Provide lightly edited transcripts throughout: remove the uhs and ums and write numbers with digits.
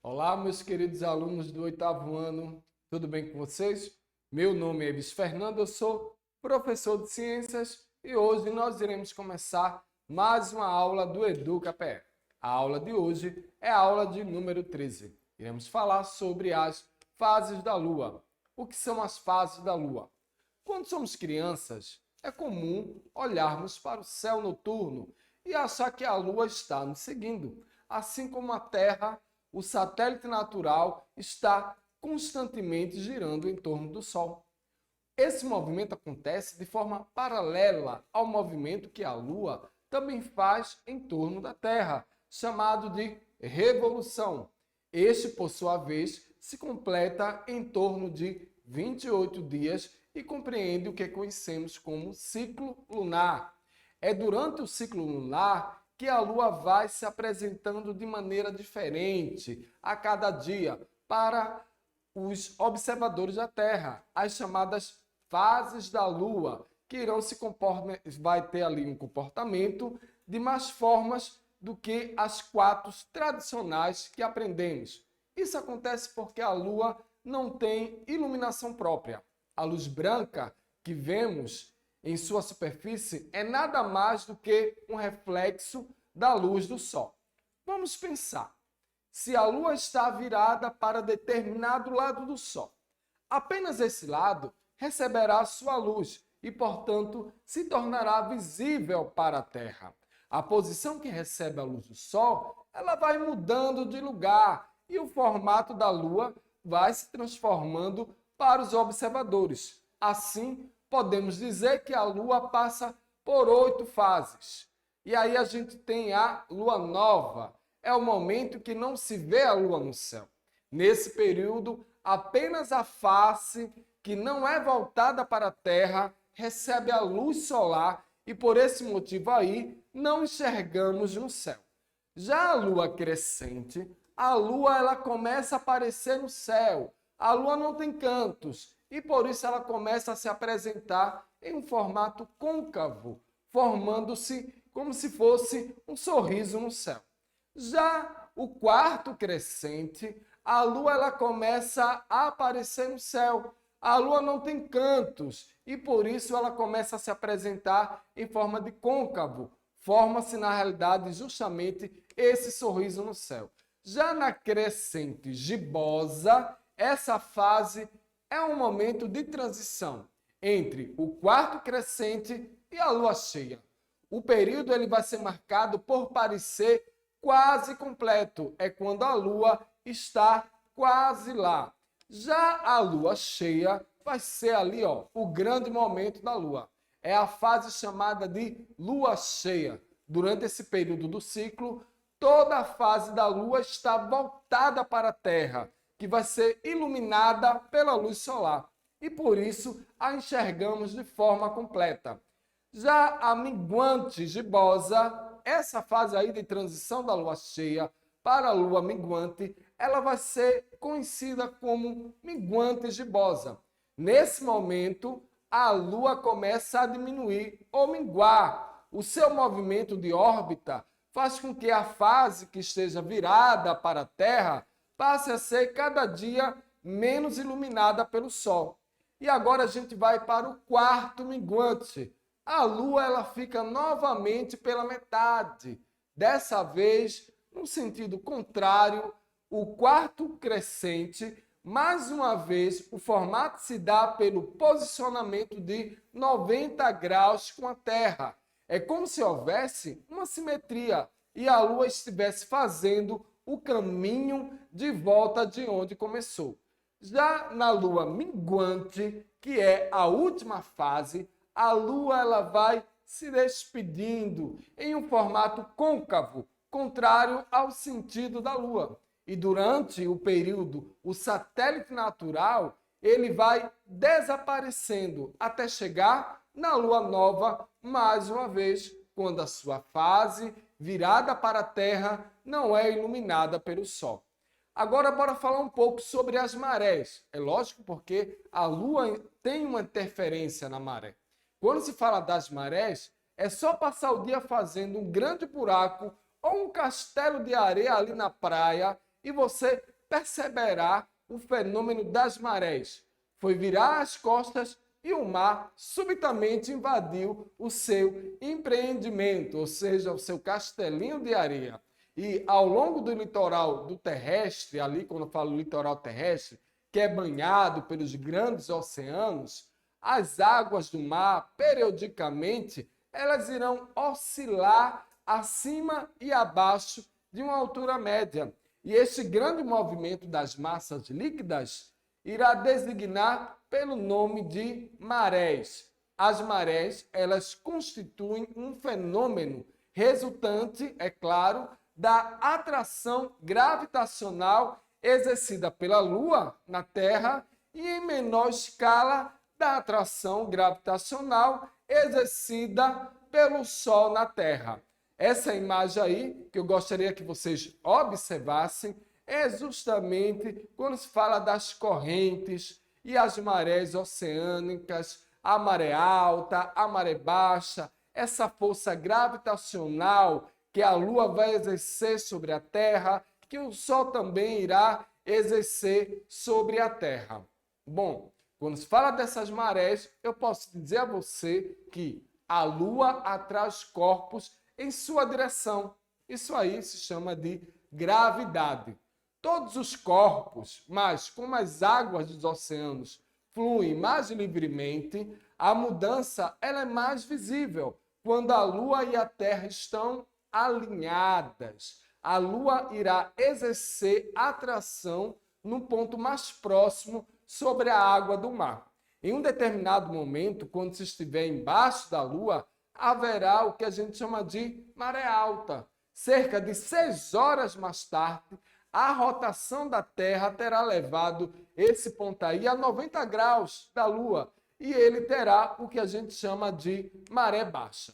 Olá, meus queridos alunos do oitavo ano, tudo bem com vocês? Meu nome é Ibis Fernando, eu sou professor de ciências e hoje nós iremos começar mais uma aula do EducaPE. A aula de hoje é a aula de número 13. Iremos falar sobre as fases da Lua. O que são as fases da Lua? Quando somos crianças, é comum olharmos para o céu noturno e achar que a Lua está nos seguindo, assim como a Terra, o satélite natural, está constantemente girando em torno do Sol. Esse movimento acontece de forma paralela ao movimento que a Lua também faz em torno da Terra, chamado de revolução. Este, por sua vez, se completa em torno de 28 dias e compreende o que conhecemos como ciclo lunar. É durante o ciclo lunar que a Lua vai se apresentando de maneira diferente a cada dia para os observadores da Terra, as chamadas fases da Lua, que irão se comportar, vai ter ali um comportamento de mais formas do que as quatro tradicionais que aprendemos. Isso acontece porque a Lua não tem iluminação própria. A luz branca que vemos em sua superfície é nada mais do que um reflexo da luz do Sol. Vamos pensar. Se a Lua está virada para determinado lado do Sol, apenas esse lado receberá sua luz e, portanto, se tornará visível para a Terra. A posição que recebe a luz do Sol, ela vai mudando de lugar e o formato da Lua vai se transformando para os observadores. Assim, podemos dizer que a Lua passa por 8 fases. E aí a gente tem a Lua Nova. É o momento que não se vê a Lua no céu. Nesse período, apenas a face que não é voltada para a Terra recebe a luz solar e por esse motivo aí não enxergamos no céu. Já a Lua crescente, a Lua ela começa a aparecer no céu. A Lua não tem cantos e por isso ela começa a se apresentar em um formato côncavo, formando-se como se fosse um sorriso no céu. Já o quarto crescente, a Lua ela começa a aparecer no céu. A Lua não tem cantos e por isso ela começa a se apresentar em forma de côncavo. Forma-se na realidade justamente esse sorriso no céu. Já na crescente gibosa, essa fase é um momento de transição entre o quarto crescente e a lua cheia. O período ele vai ser marcado por parecer quase completo, é quando a lua está quase lá. Já a lua cheia vai ser ali, ó, o grande momento da lua. É a fase chamada de lua cheia. Durante esse período do ciclo, toda a fase da lua está voltada para a Terra, que vai ser iluminada pela luz solar. E por isso a enxergamos de forma completa. Já a minguante gibosa, essa fase aí de transição da lua cheia para a lua minguante, ela vai ser conhecida como minguante gibosa. Nesse momento, a lua começa a diminuir ou minguar. O seu movimento de órbita faz com que a fase que esteja virada para a Terra passe a ser cada dia menos iluminada pelo Sol. E agora a gente vai para o quarto minguante. A Lua ela fica novamente pela metade. Dessa vez, no sentido contrário, o quarto crescente, mais uma vez, o formato se dá pelo posicionamento de 90 graus com a Terra. É como se houvesse uma simetria e a Lua estivesse fazendo o caminho de volta de onde começou. Já na lua minguante, que é a última fase, a lua ela vai se despedindo em um formato côncavo, contrário ao sentido da lua. E durante o período, o satélite natural, ele vai desaparecendo até chegar na lua nova, mais uma vez, quando a sua fase virada para a Terra não é iluminada pelo Sol. Agora, bora falar um pouco sobre as marés. É lógico porque a Lua tem uma interferência na maré. Quando se fala das marés, é só passar o dia fazendo um grande buraco ou um castelo de areia ali na praia e você perceberá o fenômeno das marés. Foi virar as costas e o mar subitamente invadiu o seu empreendimento, ou seja, o seu castelinho de areia. E ao longo do litoral do terrestre, ali quando eu falo litoral terrestre, que é banhado pelos grandes oceanos, as águas do mar, periodicamente, elas irão oscilar acima e abaixo de uma altura média. E esse grande movimento das massas líquidas irá designar pelo nome de marés. As marés, elas constituem um fenômeno resultante, é claro, da atração gravitacional exercida pela Lua na Terra e, em menor escala, da atração gravitacional exercida pelo Sol na Terra. Essa imagem aí, que eu gostaria que vocês observassem, é justamente quando se fala das correntes e as marés oceânicas, a maré alta, a maré baixa, essa força gravitacional que a Lua vai exercer sobre a Terra, que o Sol também irá exercer sobre a Terra. Bom, quando se fala dessas marés, eu posso dizer a você que a Lua atrai os corpos em sua direção. Isso aí se chama de gravidade. Todos os corpos, mas como as águas dos oceanos fluem mais livremente, a mudança ela é mais visível quando a Lua e a Terra estão alinhadas. A Lua irá exercer atração no ponto mais próximo sobre a água do mar. Em um determinado momento, quando se estiver embaixo da Lua, haverá o que a gente chama de maré alta. Cerca de 6 horas mais tarde, a rotação da Terra terá levado esse ponto aí a 90 graus da Lua e ele terá o que a gente chama de maré baixa.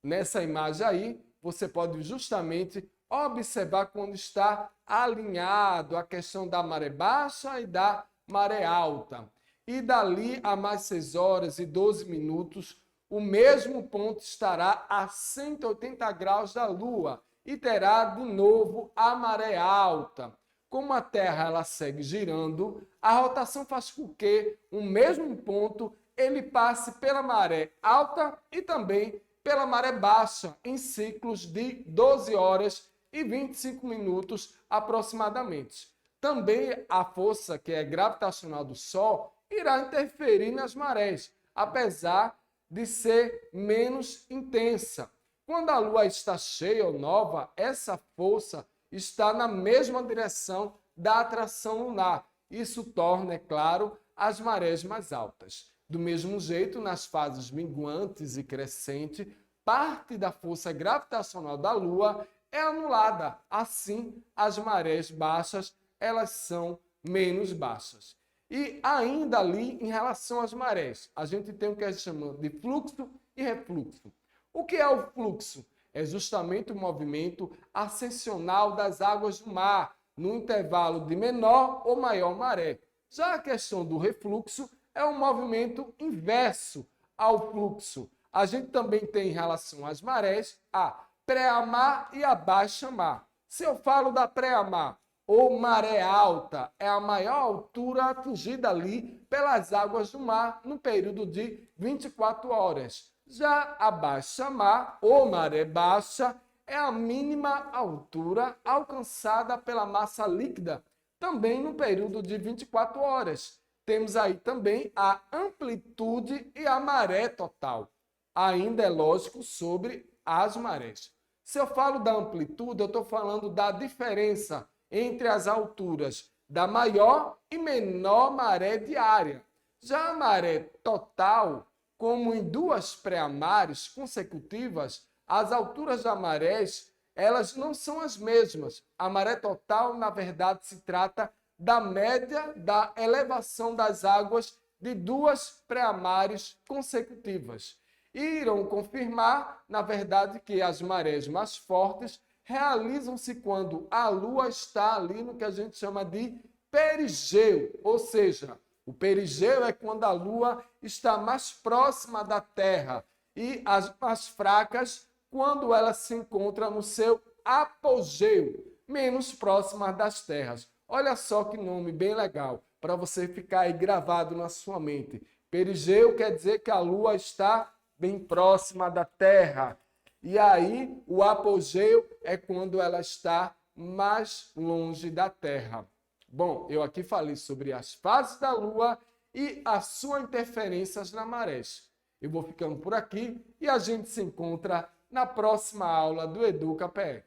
Nessa imagem aí, você pode justamente observar quando está alinhado a questão da maré baixa e da maré alta. E dali a mais 6 horas e 12 minutos, o mesmo ponto estará a 180 graus da Lua e terá de novo a maré alta. Como a Terra ela segue girando, a rotação faz com que o mesmo ponto ele passe pela maré alta e também pela maré baixa em ciclos de 12 horas e 25 minutos aproximadamente. Também a força que é gravitacional do Sol irá interferir nas marés, apesar de ser menos intensa. Quando a Lua está cheia ou nova, essa força está na mesma direção da atração lunar. Isso torna, é claro, as marés mais altas. Do mesmo jeito, nas fases minguantes e crescentes, parte da força gravitacional da Lua é anulada. Assim, as marés baixas, elas são menos baixas. E ainda ali, em relação às marés, a gente tem o que a gente chama de fluxo e refluxo. O que é o fluxo? É justamente o movimento ascensional das águas do mar, no intervalo de menor ou maior maré. Já a questão do refluxo é um movimento inverso ao fluxo. A gente também tem em relação às marés a pré-mar e a baixa-mar. Se eu falo da pré-mar ou maré alta, é a maior altura atingida ali pelas águas do mar no período de 24 horas. Já a baixa-mar, ou maré baixa, é a mínima altura alcançada pela massa líquida, também no período de 24 horas. Temos aí também a amplitude e a maré total. Ainda é lógico sobre as marés. Se eu falo da amplitude, eu estou falando da diferença entre as alturas da maior e menor maré diária. Já a maré total, como em duas pré-mares consecutivas, as alturas das marés, elas não são as mesmas. A maré total, na verdade, se trata da média da elevação das águas de duas pré-mares consecutivas. E irão confirmar, na verdade, que as marés mais fortes realizam-se quando a Lua está ali no que a gente chama de perigeu, ou seja, o perigeu é quando a Lua está mais próxima da Terra e as mais fracas quando ela se encontra no seu apogeu. menos próxima das terras. Olha só que nome bem legal, para você ficar aí gravado na sua mente. Perigeu quer dizer que a Lua está bem próxima da Terra. E aí, o apogeu é quando ela está mais longe da Terra. Bom, eu aqui falei sobre as fases da Lua e as suas interferências na marés. Eu vou ficando por aqui e a gente se encontra na próxima aula do Educa PE.